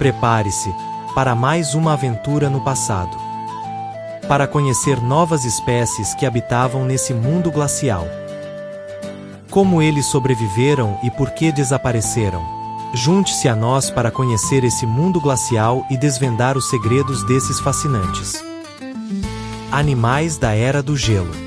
Prepare-se para mais uma aventura no passado. Para conhecer novas espécies que habitavam nesse mundo glacial. Como eles sobreviveram e por que desapareceram. Junte-se a nós para conhecer esse mundo glacial e desvendar os segredos desses fascinantes animais da Era do Gelo.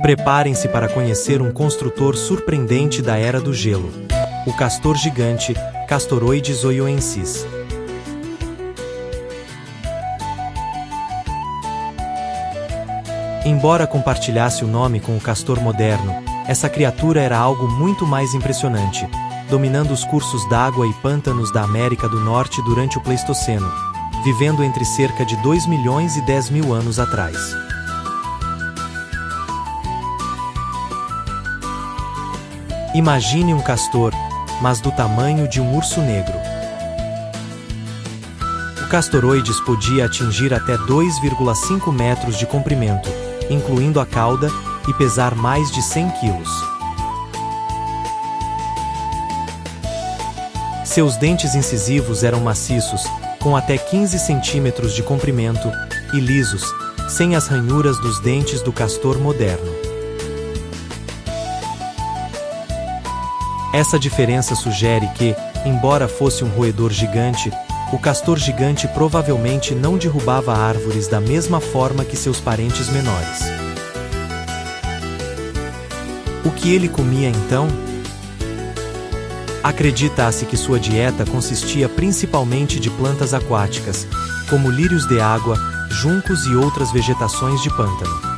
Preparem-se para conhecer um construtor surpreendente da Era do Gelo, o castor gigante, Castoroides oioensis. Embora compartilhasse o nome com o castor moderno, essa criatura era algo muito mais impressionante, dominando os cursos d'água e pântanos da América do Norte durante o Pleistoceno, vivendo entre cerca de 2 milhões e 10 mil anos atrás. Imagine um castor, mas do tamanho de um urso negro. O Castoroides podia atingir até 2,5 metros de comprimento, incluindo a cauda, e pesar mais de 100 quilos. Seus dentes incisivos eram maciços, com até 15 centímetros de comprimento, e lisos, sem as ranhuras dos dentes do castor moderno. Essa diferença sugere que, embora fosse um roedor gigante, o castor gigante provavelmente não derrubava árvores da mesma forma que seus parentes menores. O que ele comia então? Acredita-se que sua dieta consistia principalmente de plantas aquáticas, como lírios de água, juncos e outras vegetações de pântano.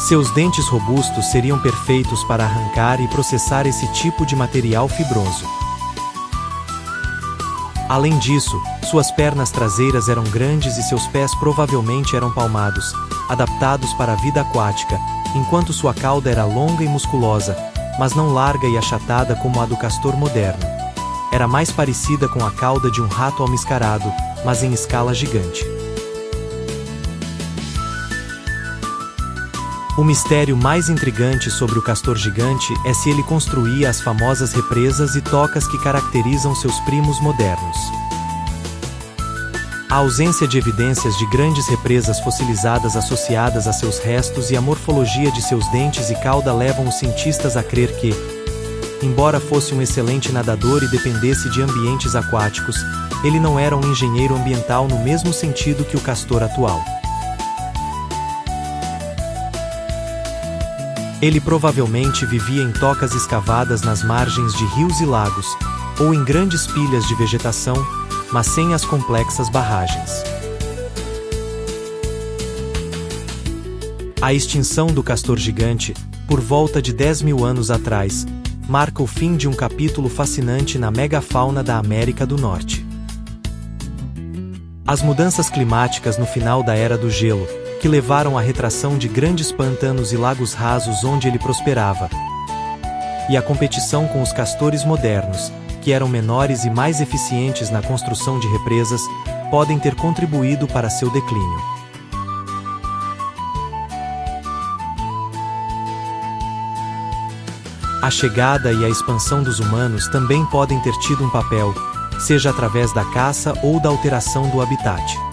Seus dentes robustos seriam perfeitos para arrancar e processar esse tipo de material fibroso. Além disso, suas pernas traseiras eram grandes e seus pés provavelmente eram palmados, adaptados para a vida aquática, enquanto sua cauda era longa e musculosa, mas não larga e achatada como a do castor moderno. Era mais parecida com a cauda de um rato almiscarado, mas em escala gigante. O mistério mais intrigante sobre o castor gigante é se ele construía as famosas represas e tocas que caracterizam seus primos modernos. A ausência de evidências de grandes represas fossilizadas associadas a seus restos e a morfologia de seus dentes e cauda levam os cientistas a crer que, embora fosse um excelente nadador e dependesse de ambientes aquáticos, ele não era um engenheiro ambiental no mesmo sentido que o castor atual. Ele provavelmente vivia em tocas escavadas nas margens de rios e lagos, ou em grandes pilhas de vegetação, mas sem as complexas barragens. A extinção do castor gigante, por volta de 10 mil anos atrás, marca o fim de um capítulo fascinante na megafauna da América do Norte. As mudanças climáticas no final da Era do Gelo, que levaram à retração de grandes pântanos e lagos rasos onde ele prosperava, e a competição com os castores modernos, que eram menores e mais eficientes na construção de represas, podem ter contribuído para seu declínio. A chegada e a expansão dos humanos também podem ter tido um papel, seja através da caça ou da alteração do habitat.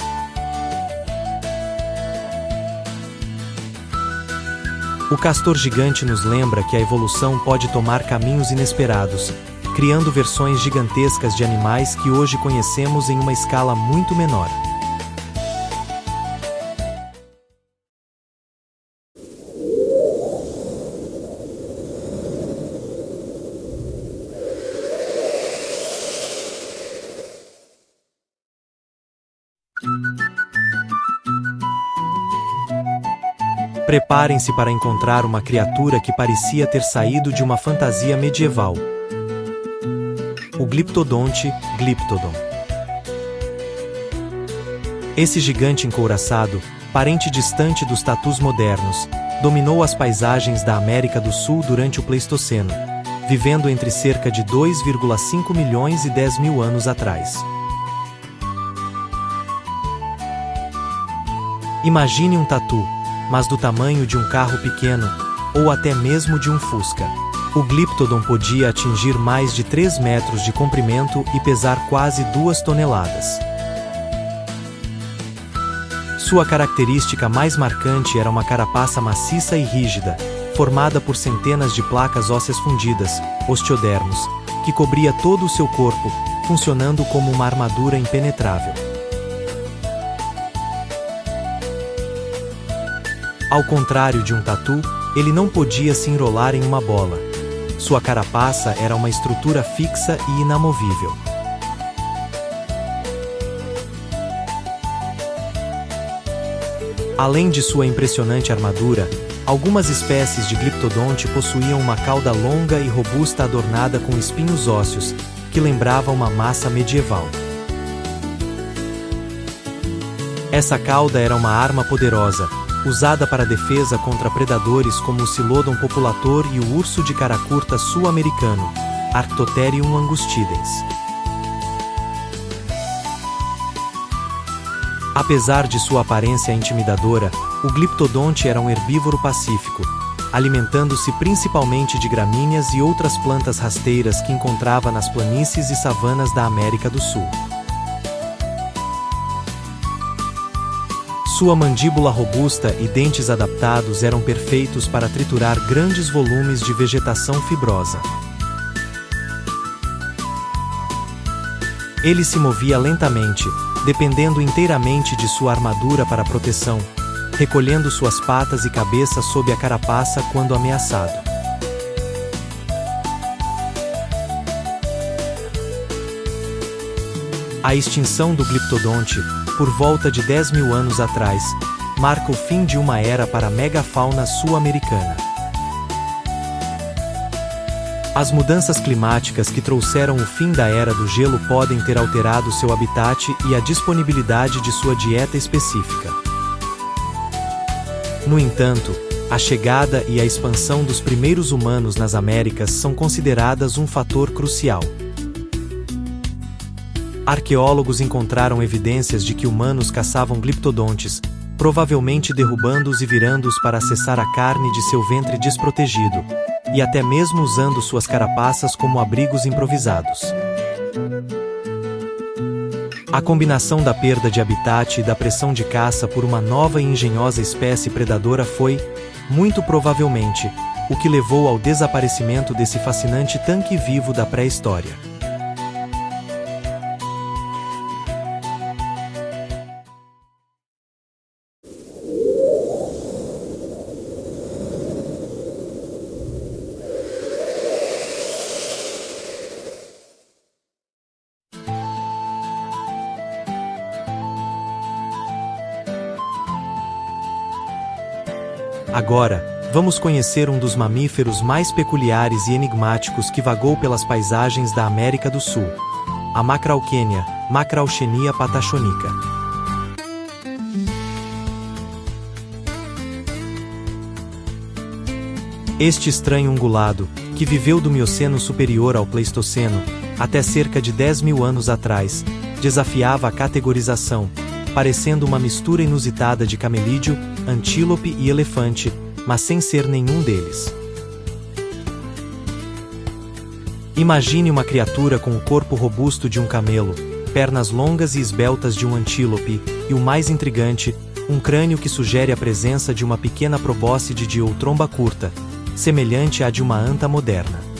O castor gigante nos lembra que a evolução pode tomar caminhos inesperados, criando versões gigantescas de animais que hoje conhecemos em uma escala muito menor. Preparem-se para encontrar uma criatura que parecia ter saído de uma fantasia medieval. O Glyptodonte, Glyptodon. Esse gigante encouraçado parente distante dos tatus modernos, dominou as paisagens da América do Sul durante o Pleistoceno, vivendo entre cerca de 2,5 milhões e 10 mil anos atrás. Imagine um tatu, mas do tamanho de um carro pequeno, ou até mesmo de um Fusca. O Glyptodon podia atingir mais de 3 metros de comprimento e pesar quase 2 toneladas. Sua característica mais marcante era uma carapaça maciça e rígida, formada por centenas de placas ósseas fundidas, osteodermos, que cobria todo o seu corpo, funcionando como uma armadura impenetrável. Ao contrário de um tatu, ele não podia se enrolar em uma bola. Sua carapaça era uma estrutura fixa e inamovível. Além de sua impressionante armadura, algumas espécies de Glyptodonte possuíam uma cauda longa e robusta adornada com espinhos ósseos, que lembrava uma massa medieval. Essa cauda era uma arma poderosa, usada para defesa contra predadores como o Silodon populator e o urso de cara curta sul-americano, Arctotherium angustidens. Apesar de sua aparência intimidadora, o Glyptodonte era um herbívoro pacífico, alimentando-se principalmente de gramíneas e outras plantas rasteiras que encontrava nas planícies e savanas da América do Sul. Sua mandíbula robusta e dentes adaptados eram perfeitos para triturar grandes volumes de vegetação fibrosa. Ele se movia lentamente, dependendo inteiramente de sua armadura para proteção, recolhendo suas patas e cabeça sob a carapaça quando ameaçado. A extinção do Glyptodonte, por volta de 10 mil anos atrás, marca o fim de uma era para a megafauna sul-americana. As mudanças climáticas que trouxeram o fim da era do gelo podem ter alterado seu habitat e a disponibilidade de sua dieta específica. No entanto, a chegada e a expansão dos primeiros humanos nas Américas são consideradas um fator crucial. Arqueólogos encontraram evidências de que humanos caçavam Glyptodontes, provavelmente derrubando-os e virando-os para acessar a carne de seu ventre desprotegido, e até mesmo usando suas carapaças como abrigos improvisados. A combinação da perda de habitat e da pressão de caça por uma nova e engenhosa espécie predadora foi, muito provavelmente, o que levou ao desaparecimento desse fascinante tanque vivo da pré-história. Agora, vamos conhecer um dos mamíferos mais peculiares e enigmáticos que vagou pelas paisagens da América do Sul: a Macrauchenia, Macrauchenia patachonica. Este estranho ungulado, que viveu do Mioceno superior ao Pleistoceno, até cerca de 10 mil anos atrás, desafiava a categorização, parecendo uma mistura inusitada de camelídeo, antílope e elefante, mas sem ser nenhum deles. Imagine uma criatura com o corpo robusto de um camelo, pernas longas e esbeltas de um antílope, e o mais intrigante, um crânio que sugere a presença de uma pequena probóscide ou tromba curta, semelhante à de uma anta moderna.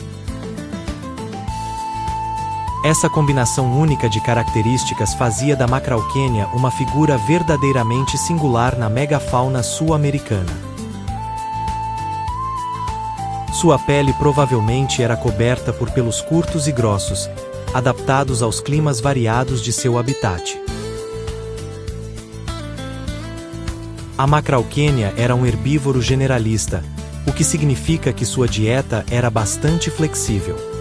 Essa combinação única de características fazia da Macrauchenia uma figura verdadeiramente singular na megafauna sul-americana. Sua pele provavelmente era coberta por pelos curtos e grossos, adaptados aos climas variados de seu habitat. A Macrauchenia era um herbívoro generalista, o que significa que sua dieta era bastante flexível.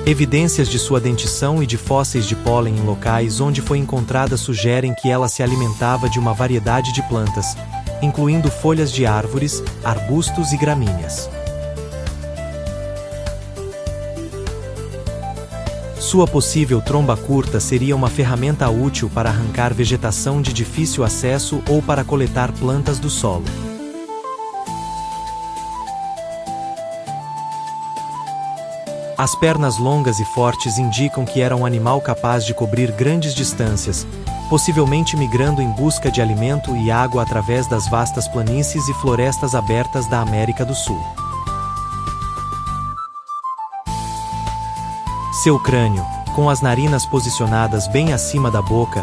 Evidências de sua dentição e de fósseis de pólen em locais onde foi encontrada sugerem que ela se alimentava de uma variedade de plantas, incluindo folhas de árvores, arbustos e gramíneas. Sua possível tromba curta seria uma ferramenta útil para arrancar vegetação de difícil acesso ou para coletar plantas do solo. As pernas longas e fortes indicam que era um animal capaz de cobrir grandes distâncias, possivelmente migrando em busca de alimento e água através das vastas planícies e florestas abertas da América do Sul. Seu crânio, com as narinas posicionadas bem acima da boca,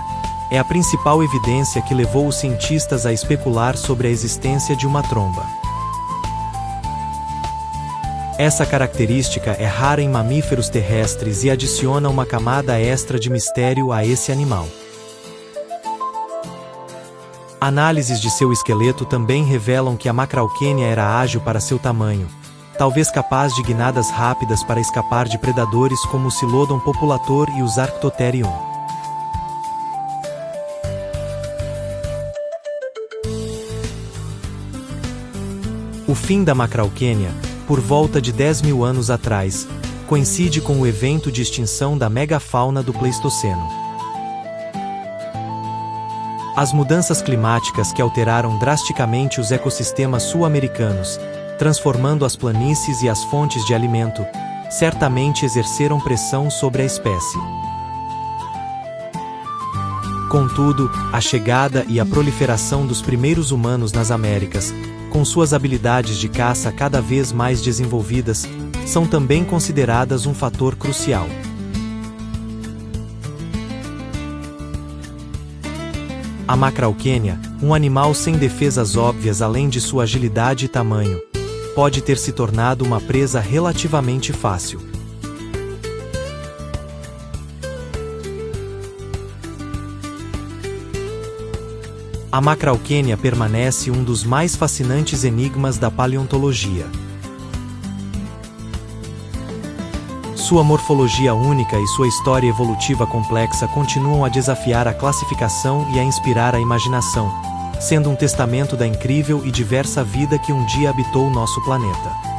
é a principal evidência que levou os cientistas a especular sobre a existência de uma tromba. Essa característica é rara em mamíferos terrestres e adiciona uma camada extra de mistério a esse animal. Análises de seu esqueleto também revelam que a Macrauchenia era ágil para seu tamanho, talvez capaz de guinadas rápidas para escapar de predadores como o Silodon populator e os Arctotherium. O fim da Macrauchenia, por volta de 10.000 anos atrás, coincide com o evento de extinção da megafauna do Pleistoceno. As mudanças climáticas que alteraram drasticamente os ecossistemas sul-americanos, transformando as planícies e as fontes de alimento, certamente exerceram pressão sobre a espécie. Contudo, a chegada e a proliferação dos primeiros humanos nas Américas, com suas habilidades de caça cada vez mais desenvolvidas, são também consideradas um fator crucial. A Macrauchenia, um animal sem defesas óbvias além de sua agilidade e tamanho, pode ter se tornado uma presa relativamente fácil. A Macrauchenia permanece um dos mais fascinantes enigmas da paleontologia. Sua morfologia única e sua história evolutiva complexa continuam a desafiar a classificação e a inspirar a imaginação, sendo um testamento da incrível e diversa vida que um dia habitou nosso planeta.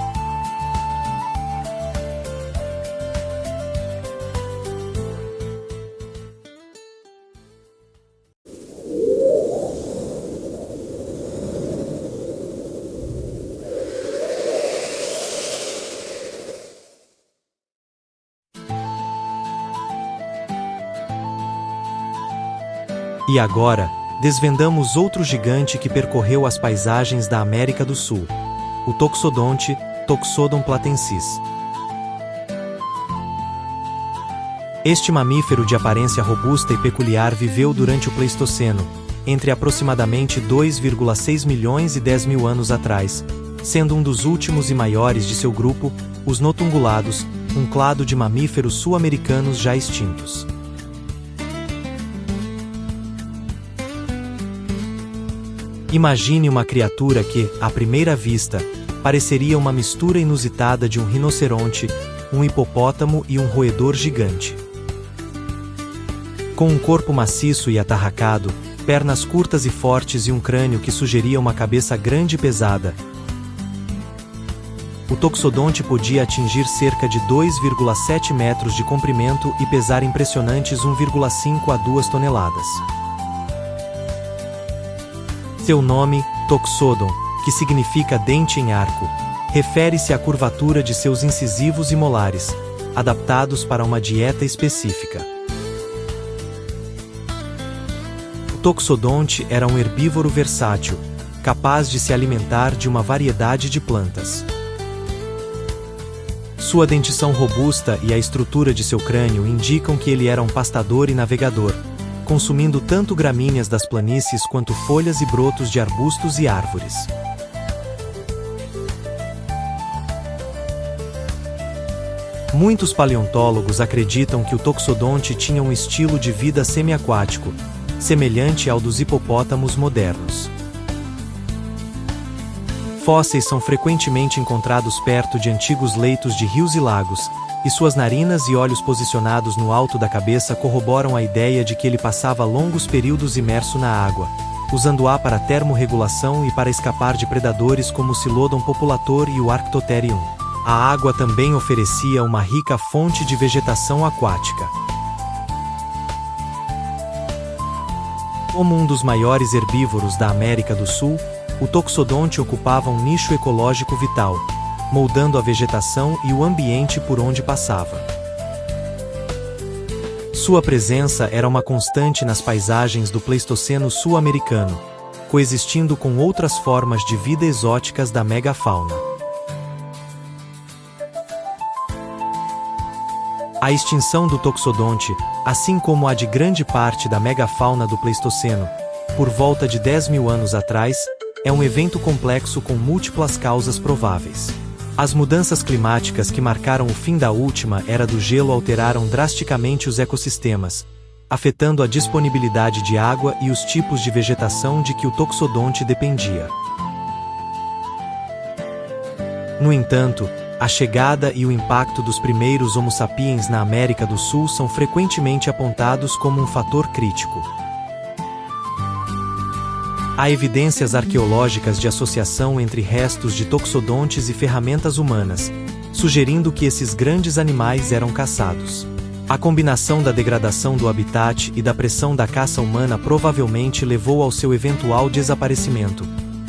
E agora, desvendamos outro gigante que percorreu as paisagens da América do Sul, o Toxodonte, Toxodon platensis. Este mamífero de aparência robusta e peculiar viveu durante o Pleistoceno, entre aproximadamente 2,6 milhões e 10.000 anos atrás, sendo um dos últimos e maiores de seu grupo, os notungulados, um clado de mamíferos sul-americanos já extintos. Imagine uma criatura que, à primeira vista, pareceria uma mistura inusitada de um rinoceronte, um hipopótamo e um roedor gigante. Com um corpo maciço e atarracado, pernas curtas e fortes e um crânio que sugeria uma cabeça grande e pesada, o Toxodonte podia atingir cerca de 2,7 metros de comprimento e pesar impressionantes 1,5 a 2 toneladas. Seu nome, Toxodon, que significa dente em arco, refere-se à curvatura de seus incisivos e molares, adaptados para uma dieta específica. O Toxodonte era um herbívoro versátil, capaz de se alimentar de uma variedade de plantas. Sua dentição robusta e a estrutura de seu crânio indicam que ele era um pastador e navegador, consumindo tanto gramíneas das planícies quanto folhas e brotos de arbustos e árvores. Muitos paleontólogos acreditam que o Toxodonte tinha um estilo de vida semiaquático, semelhante ao dos hipopótamos modernos. Fósseis são frequentemente encontrados perto de antigos leitos de rios e lagos, e suas narinas e olhos posicionados no alto da cabeça corroboram a ideia de que ele passava longos períodos imerso na água, usando-a para termorregulação e para escapar de predadores como o Silodon populator e o Arctotherium. A água também oferecia uma rica fonte de vegetação aquática. Como um dos maiores herbívoros da América do Sul, o toxodonte ocupava um nicho ecológico vital, moldando a vegetação e o ambiente por onde passava. Sua presença era uma constante nas paisagens do Pleistoceno sul-americano, coexistindo com outras formas de vida exóticas da megafauna. A extinção do toxodonte, assim como a de grande parte da megafauna do Pleistoceno, por volta de 10 mil anos atrás, é um evento complexo com múltiplas causas prováveis. As mudanças climáticas que marcaram o fim da última era do gelo alteraram drasticamente os ecossistemas, afetando a disponibilidade de água e os tipos de vegetação de que o toxodonte dependia. No entanto, a chegada e o impacto dos primeiros Homo sapiens na América do Sul são frequentemente apontados como um fator crítico. Há evidências arqueológicas de associação entre restos de toxodontes e ferramentas humanas, sugerindo que esses grandes animais eram caçados. A combinação da degradação do habitat e da pressão da caça humana provavelmente levou ao seu eventual desaparecimento,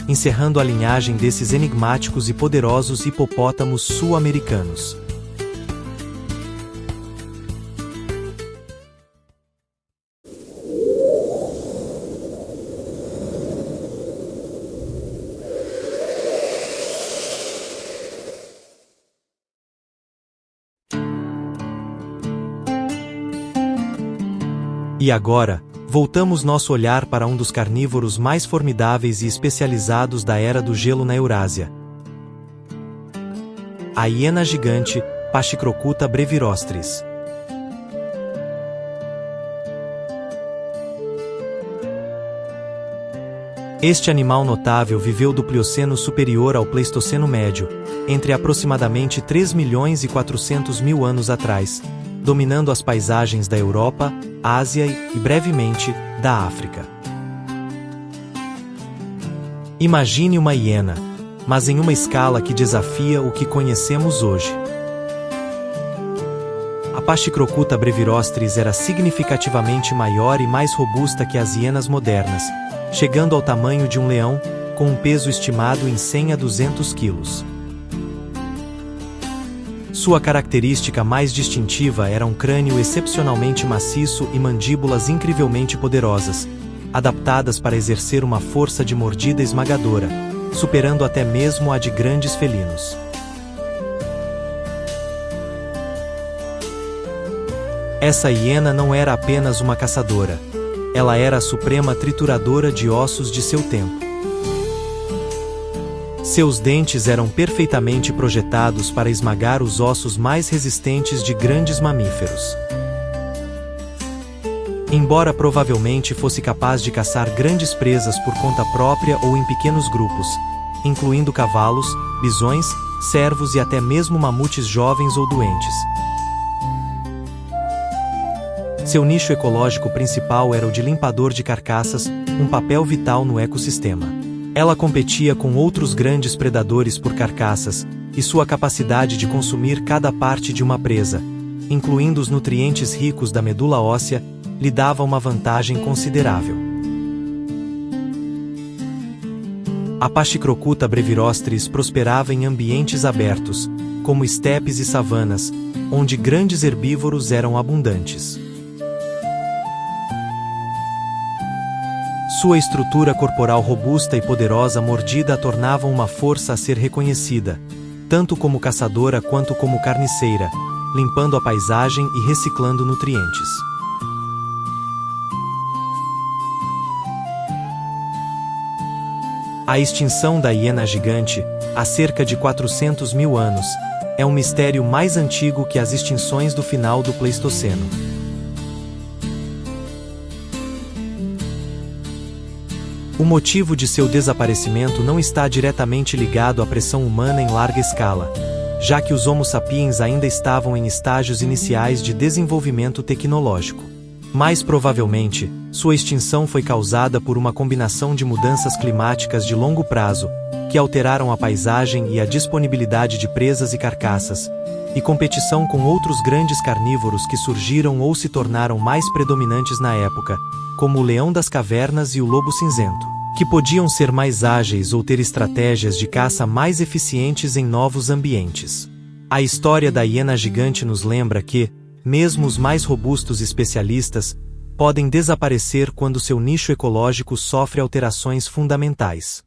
encerrando a linhagem desses enigmáticos e poderosos hipopótamos sul-americanos. E agora, voltamos nosso olhar para um dos carnívoros mais formidáveis e especializados da Era do Gelo na Eurásia. A hiena gigante, Pachycrocuta brevirostris. Este animal notável viveu do Plioceno superior ao Pleistoceno médio, entre aproximadamente 3 milhões e 400 mil anos atrás, dominando as paisagens da Europa, Ásia e, brevemente, da África. Imagine uma hiena, mas em uma escala que desafia o que conhecemos hoje. A Pachycrocuta brevirostris era significativamente maior e mais robusta que as hienas modernas, chegando ao tamanho de um leão, com um peso estimado em 100 a 200 quilos. Sua característica mais distintiva era um crânio excepcionalmente maciço e mandíbulas incrivelmente poderosas, adaptadas para exercer uma força de mordida esmagadora, superando até mesmo a de grandes felinos. Essa hiena não era apenas uma caçadora, ela era a suprema trituradora de ossos de seu tempo. Seus dentes eram perfeitamente projetados para esmagar os ossos mais resistentes de grandes mamíferos. Embora provavelmente fosse capaz de caçar grandes presas por conta própria ou em pequenos grupos, incluindo cavalos, bisões, cervos e até mesmo mamutes jovens ou doentes. Seu nicho ecológico principal era o de limpador de carcaças, um papel vital no ecossistema. Ela competia com outros grandes predadores por carcaças, e sua capacidade de consumir cada parte de uma presa, incluindo os nutrientes ricos da medula óssea, lhe dava uma vantagem considerável. A Pachycrocuta brevirostris prosperava em ambientes abertos, como estepes e savanas, onde grandes herbívoros eram abundantes. Sua estrutura corporal robusta e poderosa mordida a tornavam uma força a ser reconhecida, tanto como caçadora quanto como carniceira, limpando a paisagem e reciclando nutrientes. A extinção da hiena gigante, há cerca de 400 mil anos, é um mistério mais antigo que as extinções do final do Pleistoceno. O motivo de seu desaparecimento não está diretamente ligado à pressão humana em larga escala, já que os Homo sapiens ainda estavam em estágios iniciais de desenvolvimento tecnológico. Mais provavelmente, sua extinção foi causada por uma combinação de mudanças climáticas de longo prazo, que alteraram a paisagem e a disponibilidade de presas e carcaças, e competição com outros grandes carnívoros que surgiram ou se tornaram mais predominantes na época, como o leão das cavernas e o lobo cinzento, que podiam ser mais ágeis ou ter estratégias de caça mais eficientes em novos ambientes. A história da hiena gigante nos lembra que, mesmo os mais robustos especialistas, podem desaparecer quando seu nicho ecológico sofre alterações fundamentais.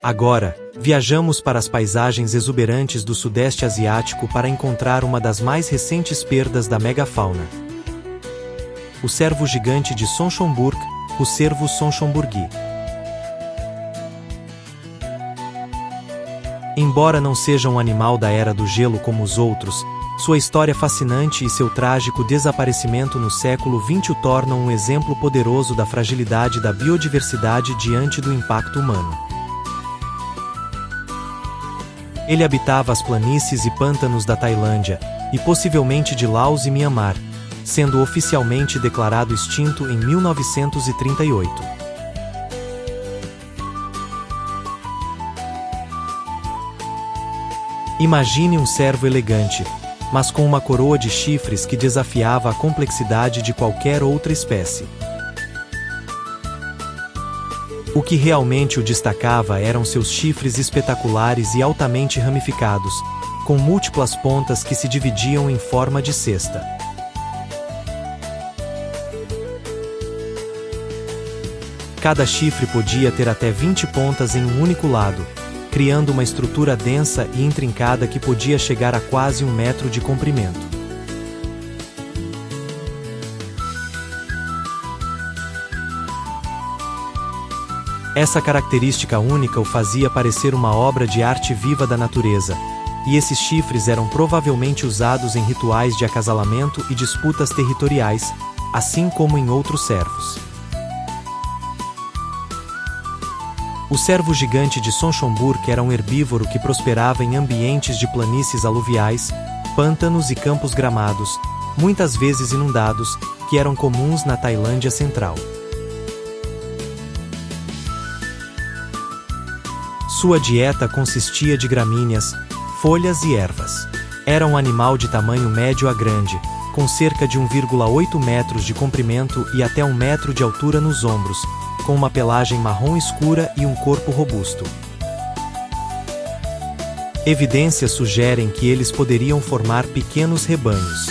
Agora, viajamos para as paisagens exuberantes do Sudeste Asiático para encontrar uma das mais recentes perdas da megafauna. O cervo gigante de Sonsonburg, o cervo sonsonburgi. Embora não seja um animal da Era do Gelo como os outros, sua história fascinante e seu trágico desaparecimento no século XX o tornam um exemplo poderoso da fragilidade da biodiversidade diante do impacto humano. Ele habitava as planícies e pântanos da Tailândia, e possivelmente de Laos e Mianmar, sendo oficialmente declarado extinto em 1938. Imagine um cervo elegante, mas com uma coroa de chifres que desafiava a complexidade de qualquer outra espécie. O que realmente o destacava eram seus chifres espetaculares e altamente ramificados, com múltiplas pontas que se dividiam em forma de cesta. Cada chifre podia ter até 20 pontas em um único lado, criando uma estrutura densa e intrincada que podia chegar a quase 1 metro de comprimento. Essa característica única o fazia parecer uma obra de arte viva da natureza, e esses chifres eram provavelmente usados em rituais de acasalamento e disputas territoriais, assim como em outros cervos. O cervo gigante de Sonsonburg era um herbívoro que prosperava em ambientes de planícies aluviais, pântanos e campos gramados, muitas vezes inundados, que eram comuns na Tailândia Central. Sua dieta consistia de gramíneas, folhas e ervas. Era um animal de tamanho médio a grande, com cerca de 1,8 metros de comprimento e até 1 metro de altura nos ombros, com uma pelagem marrom escura e um corpo robusto. Evidências sugerem que eles poderiam formar pequenos rebanhos.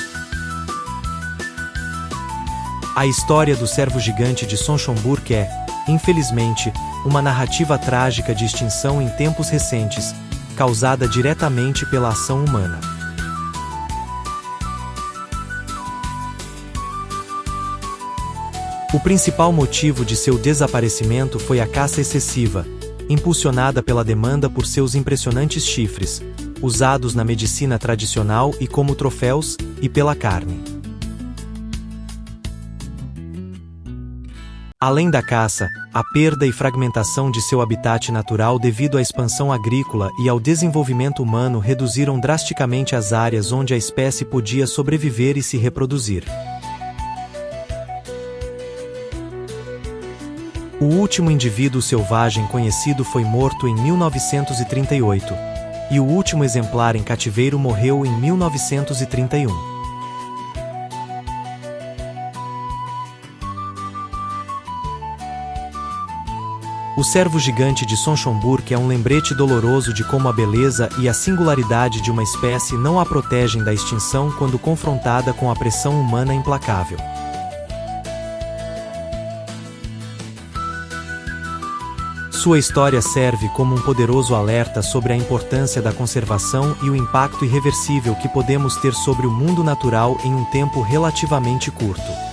A história do cervo gigante de Sonsonburg é, infelizmente, uma narrativa trágica de extinção em tempos recentes, causada diretamente pela ação humana. O principal motivo de seu desaparecimento foi a caça excessiva, impulsionada pela demanda por seus impressionantes chifres, usados na medicina tradicional e como troféus, e pela carne. Além da caça, a perda e fragmentação de seu habitat natural devido à expansão agrícola e ao desenvolvimento humano reduziram drasticamente as áreas onde a espécie podia sobreviver e se reproduzir. O último indivíduo selvagem conhecido foi morto em 1938, e o último exemplar em cativeiro morreu em 1931. O cervo gigante de Sonsonburg é um lembrete doloroso de como a beleza e a singularidade de uma espécie não a protegem da extinção quando confrontada com a pressão humana implacável. Sua história serve como um poderoso alerta sobre a importância da conservação e o impacto irreversível que podemos ter sobre o mundo natural em um tempo relativamente curto.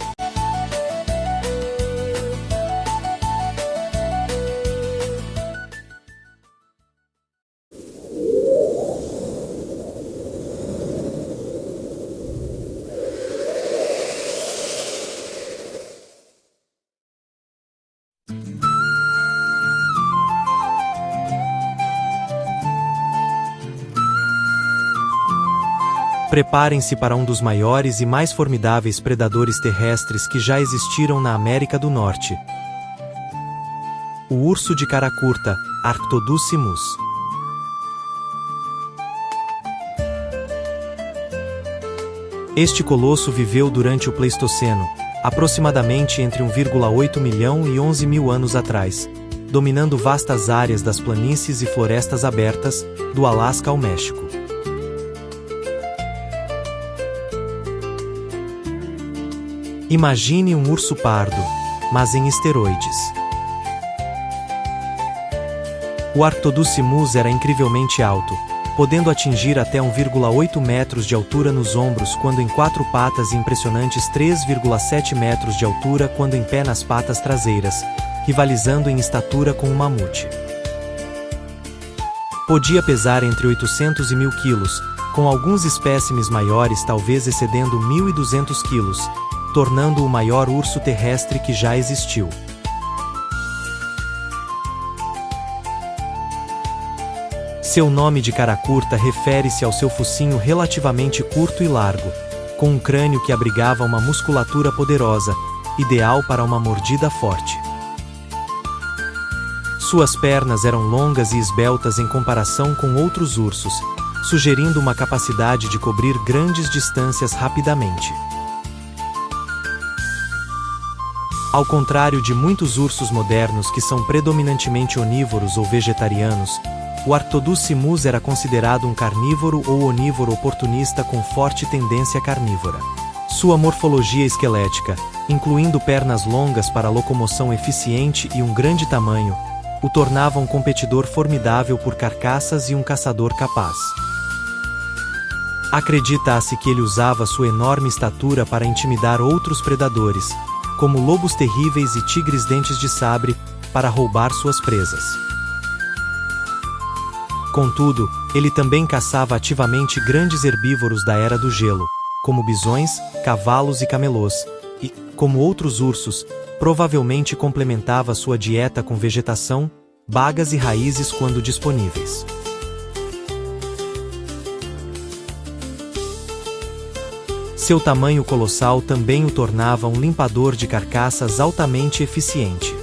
Preparem-se para um dos maiores e mais formidáveis predadores terrestres que já existiram na América do Norte. O urso de cara curta, Arctodus simus. Este colosso viveu durante o Pleistoceno, aproximadamente entre 1,8 milhão e 11 mil anos atrás, dominando vastas áreas das planícies e florestas abertas, do Alasca ao México. Imagine um urso pardo, mas em esteroides. O Arctodus simus era incrivelmente alto, podendo atingir até 1,8 metros de altura nos ombros quando em 4 patas e impressionantes 3,7 metros de altura quando em pé nas patas traseiras, rivalizando em estatura com o mamute. Podia pesar entre 800 e 1.000 quilos, com alguns espécimes maiores talvez excedendo 1.200 quilos, tornando-o o maior urso terrestre que já existiu. Seu nome de cara curta refere-se ao seu focinho relativamente curto e largo, com um crânio que abrigava uma musculatura poderosa, ideal para uma mordida forte. Suas pernas eram longas e esbeltas em comparação com outros ursos, sugerindo uma capacidade de cobrir grandes distâncias rapidamente. Ao contrário de muitos ursos modernos que são predominantemente onívoros ou vegetarianos, o Arctodus simus era considerado um carnívoro ou onívoro oportunista com forte tendência carnívora. Sua morfologia esquelética, incluindo pernas longas para locomoção eficiente e um grande tamanho, o tornava um competidor formidável por carcaças e um caçador capaz. Acredita-se que ele usava sua enorme estatura para intimidar outros predadores, como lobos terríveis e tigres dentes de sabre, para roubar suas presas. Contudo, ele também caçava ativamente grandes herbívoros da Era do Gelo, como bisões, cavalos e camelôs, e, como outros ursos, provavelmente complementava sua dieta com vegetação, bagas e raízes quando disponíveis. Seu tamanho colossal também o tornava um limpador de carcaças altamente eficiente.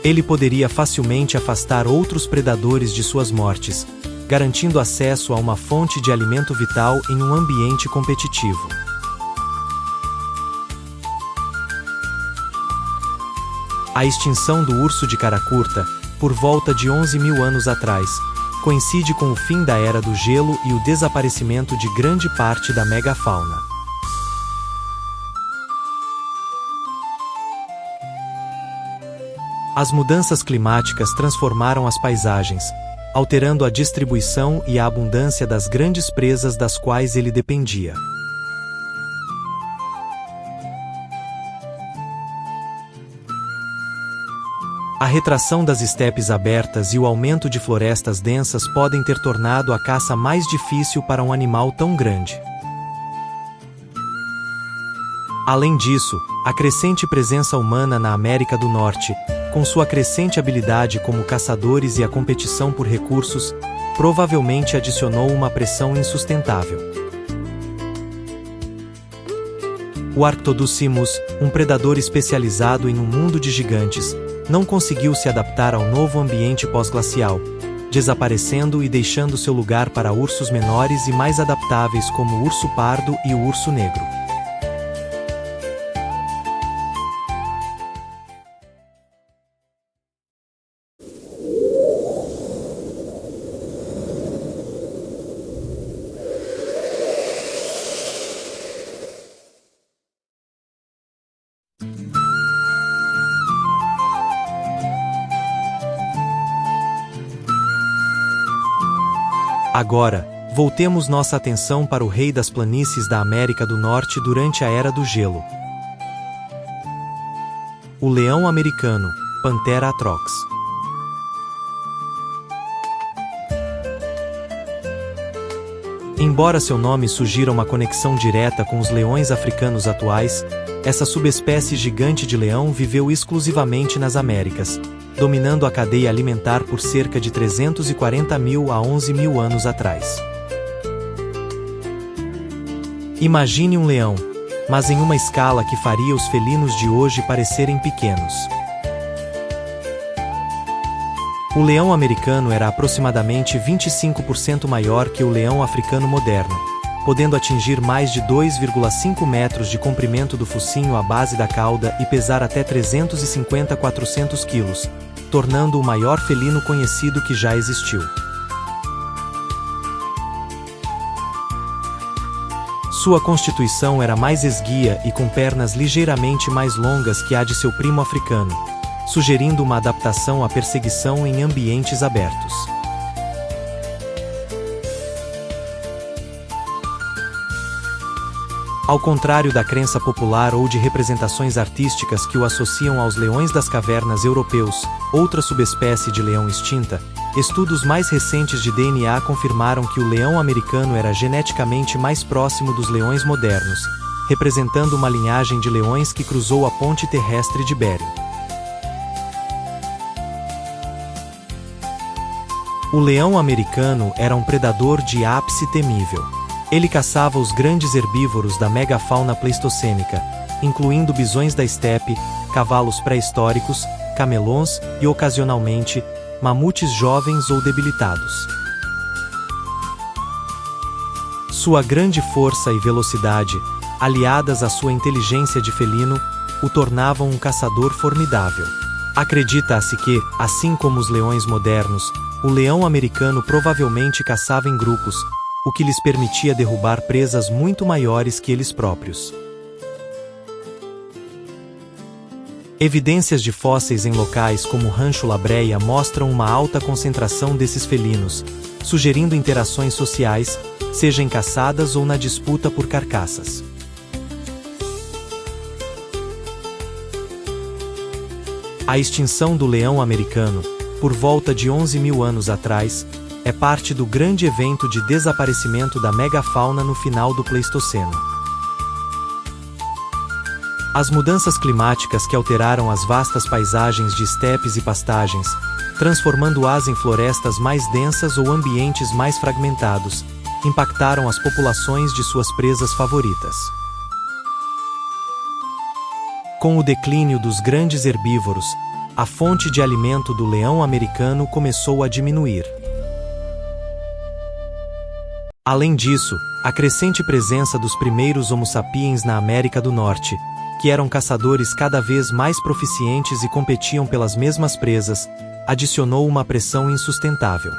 Ele poderia facilmente afastar outros predadores de suas mortes, garantindo acesso a uma fonte de alimento vital em um ambiente competitivo. A extinção do urso de cara curta, por volta de 11 mil anos atrás, coincide com o fim da Era do Gelo e o desaparecimento de grande parte da megafauna. As mudanças climáticas transformaram as paisagens, alterando a distribuição e a abundância das grandes presas das quais ele dependia. A retração das estepes abertas e o aumento de florestas densas podem ter tornado a caça mais difícil para um animal tão grande. Além disso, a crescente presença humana na América do Norte, com sua crescente habilidade como caçadores e a competição por recursos, provavelmente adicionou uma pressão insustentável. O Arctodus simus, um predador especializado em um mundo de gigantes, não conseguiu se adaptar ao novo ambiente pós-glacial, desaparecendo e deixando seu lugar para ursos menores e mais adaptáveis como o urso pardo e o urso negro. Agora, voltemos nossa atenção para o rei das planícies da América do Norte durante a Era do Gelo. O leão americano, Panthera atrox. Embora seu nome sugira uma conexão direta com os leões africanos atuais, essa subespécie gigante de leão viveu exclusivamente nas Américas, dominando a cadeia alimentar por cerca de 340 mil a 11 mil anos atrás. Imagine um leão, mas em uma escala que faria os felinos de hoje parecerem pequenos. O leão americano era aproximadamente 25% maior que o leão africano moderno, podendo atingir mais de 2,5 metros de comprimento do focinho à base da cauda e pesar até 350 a 400 quilos, tornando o maior felino conhecido que já existiu. Sua constituição era mais esguia e com pernas ligeiramente mais longas que a de seu primo africano, sugerindo uma adaptação à perseguição em ambientes abertos. Ao contrário da crença popular ou de representações artísticas que o associam aos leões das cavernas europeus, outra subespécie de leão extinta, estudos mais recentes de DNA confirmaram que o leão americano era geneticamente mais próximo dos leões modernos, representando uma linhagem de leões que cruzou a ponte terrestre de Bering. O leão americano era um predador de ápice temível. Ele caçava os grandes herbívoros da megafauna pleistocênica, incluindo bisões da estepe, cavalos pré-históricos, camelões e, ocasionalmente, mamutes jovens ou debilitados. Sua grande força e velocidade, aliadas à sua inteligência de felino, o tornavam um caçador formidável. Acredita-se que, assim como os leões modernos, o leão americano provavelmente caçava em grupos, o que lhes permitia derrubar presas muito maiores que eles próprios. Evidências de fósseis em locais como Rancho La Brea mostram uma alta concentração desses felinos, sugerindo interações sociais, seja em caçadas ou na disputa por carcaças. A extinção do leão americano, por volta de 11 mil anos atrás, é parte do grande evento de desaparecimento da megafauna no final do Pleistoceno. As mudanças climáticas que alteraram as vastas paisagens de estepes e pastagens, transformando-as em florestas mais densas ou ambientes mais fragmentados, impactaram as populações de suas presas favoritas. Com o declínio dos grandes herbívoros, a fonte de alimento do leão americano começou a diminuir. Além disso, a crescente presença dos primeiros Homo sapiens na América do Norte, que eram caçadores cada vez mais proficientes e competiam pelas mesmas presas, adicionou uma pressão insustentável.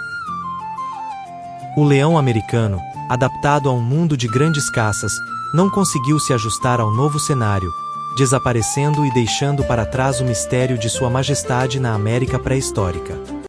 O leão americano, adaptado a um mundo de grandes caças, não conseguiu se ajustar ao novo cenário, desaparecendo e deixando para trás o mistério de sua majestade na América pré-histórica.